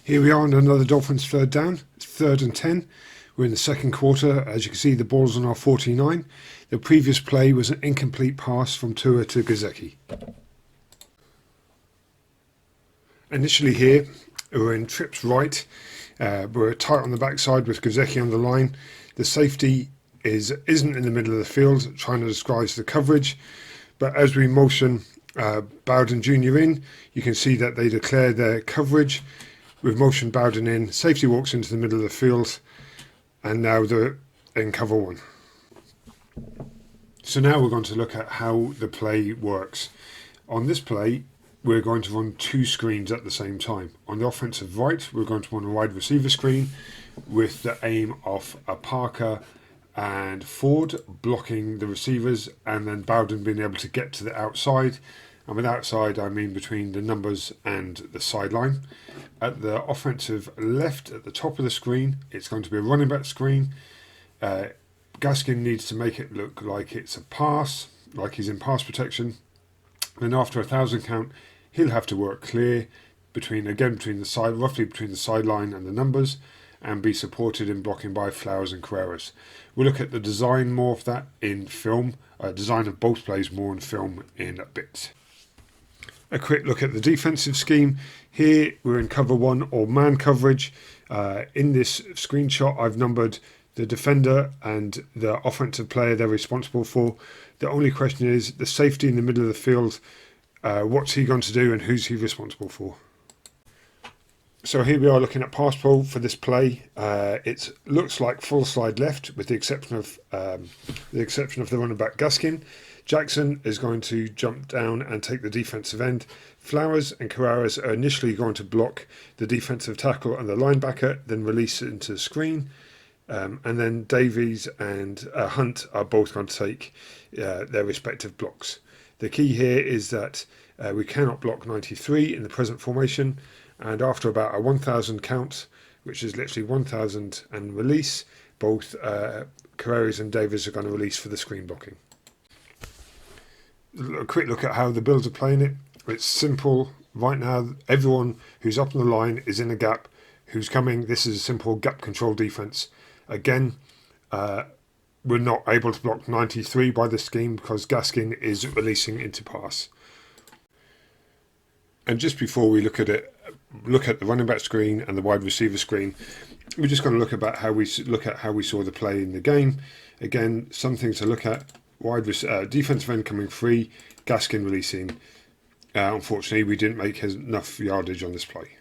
Here we are on another Dolphins third down. It's 3rd and 10. We're in the second quarter. As you can see, the ball's on our 49. The previous play was an incomplete pass from Tua to Gailey. Initially here, we're in trips right. We're tight on the backside with Gailey on the line. The safety isn't in the middle of the field, trying to disguise the coverage. But as we motion Bowden Jr. in, you can see that they declare their coverage. We've motioned Bowden in, safety walks into the middle of the field, and now they're in cover one. So now we're going to look at how the play works. On this play, we're going to run 2 screens at the same time. On the offensive right, we're going to run a wide receiver screen with the aim of a Parker and Ford blocking the receivers, and then Bowden being able to get to the outside. And with outside, I mean between the numbers and the sideline. At the offensive left, at the top of the screen, it's going to be a running back screen. Gaskin needs to make it look like it's a pass, like he's in pass protection. And after 1,000 count, he'll have to work clear roughly between the sideline and the numbers, and be supported in blocking by Flowers and Carreras. We'll look at the design more of that in film, design of both plays more in film in a bit. A quick look at the defensive scheme. Here we're in cover 1 or man coverage. In this screenshot, I've numbered the defender and the offensive player they're responsible for. The only question is the safety in the middle of the field. What's he going to do and who's he responsible for? So here we are looking at pass pro for this play. It looks like full slide left, with the exception of the running back Gaskin. Jackson is going to jump down and take the defensive end. Flowers and Carreras are initially going to block the defensive tackle and the linebacker, then release it into the screen. And then Davies and Hunt are both going to take their respective blocks. The key here is that we cannot block 93 in the present formation, and after about a 1,000 count, which is literally 1,000 and release, both Carreras and Davies are going to release for the screen blocking. A quick look at how the Bills are playing it. It's simple. Right now, everyone who's up on the line is in a gap. Who's coming? This is a simple gap control defense. Again, we're not able to block 93 by the scheme because Gaskin is releasing into pass. And just before we look at the running back screen and the wide receiver screen, we're just going to look at how we saw the play in the game. Again, some things to look at. Defensive end coming free, Gaskin releasing. Unfortunately, we didn't make enough yardage on this play.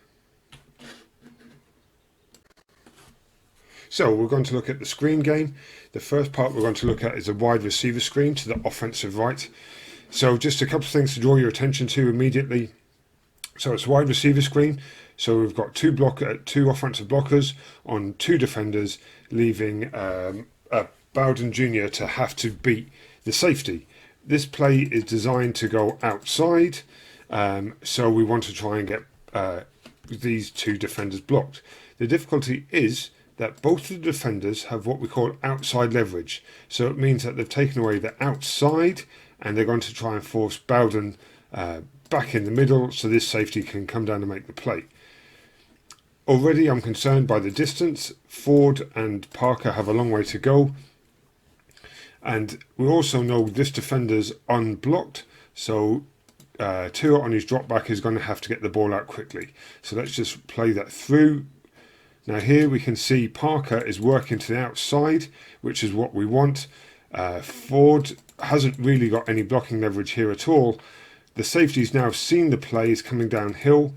So we're going to look at the screen game. The first part we're going to look at is a wide receiver screen to the offensive right. So just a couple of things to draw your attention to immediately. So it's a wide receiver screen. So we've got two offensive blockers on 2 defenders, leaving Bowden Jr. to have to beat the safety. This play is designed to go outside, so we want to try and get these 2 defenders blocked. The difficulty is that both the defenders have what we call outside leverage. So it means that they've taken away the outside and they're going to try and force Bowden back in the middle so this safety can come down and make the play. Already I'm concerned by the distance. Ford and Parker have a long way to go. And we also know this defender's unblocked, so Tua on his drop back is going to have to get the ball out quickly. So let's just play that through. Now here we can see Parker is working to the outside, which is what we want. Ford hasn't really got any blocking leverage here at all. The safety's now seen the plays coming downhill.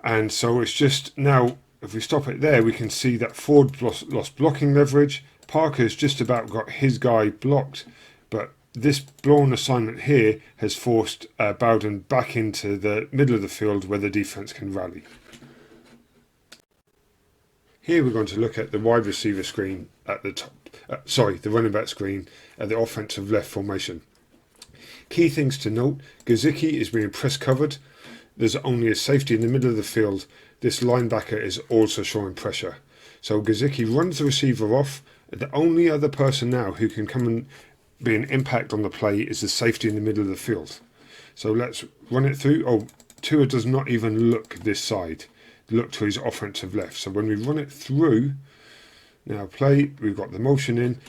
And so it's just now, if we stop it there, we can see that Ford lost blocking leverage. Parker's just about got his guy blocked, but this blown assignment here has forced Bowden back into the middle of the field where the defense can rally. Here we're going to look at the wide receiver screen at the top, the running back screen at the offensive left formation. Key things to note: Gailey is being press covered. There's only a safety in the middle of the field. This linebacker is also showing pressure. So Gailey runs the receiver off. The only other person now who can come and be an impact on the play is the safety in the middle of the field. So let's run it through. Tua does not even look this side, look to his offensive left. So when we run it through, now play, we've got the motion in.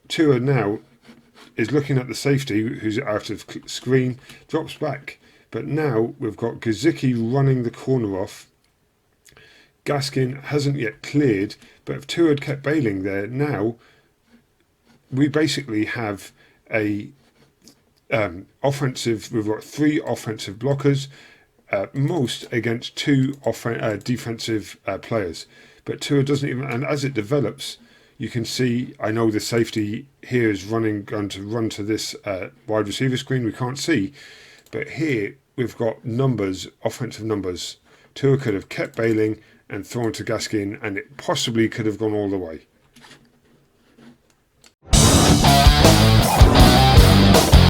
Tua now is looking at the safety who's out of screen, drops back. But now we've got Gesicki running the corner off. Gaskin hasn't yet cleared, but if Tua had kept bailing there, now we basically have a offensive. We've got 3 offensive blockers, most against 2 defensive players. But Tua doesn't even, and as it develops, you can see, I know the safety here is going to run to this wide receiver screen. We can't see, but here we've got numbers, offensive numbers. Tua could have kept bailing and thrown to Gaskin, and it possibly could have gone all the way.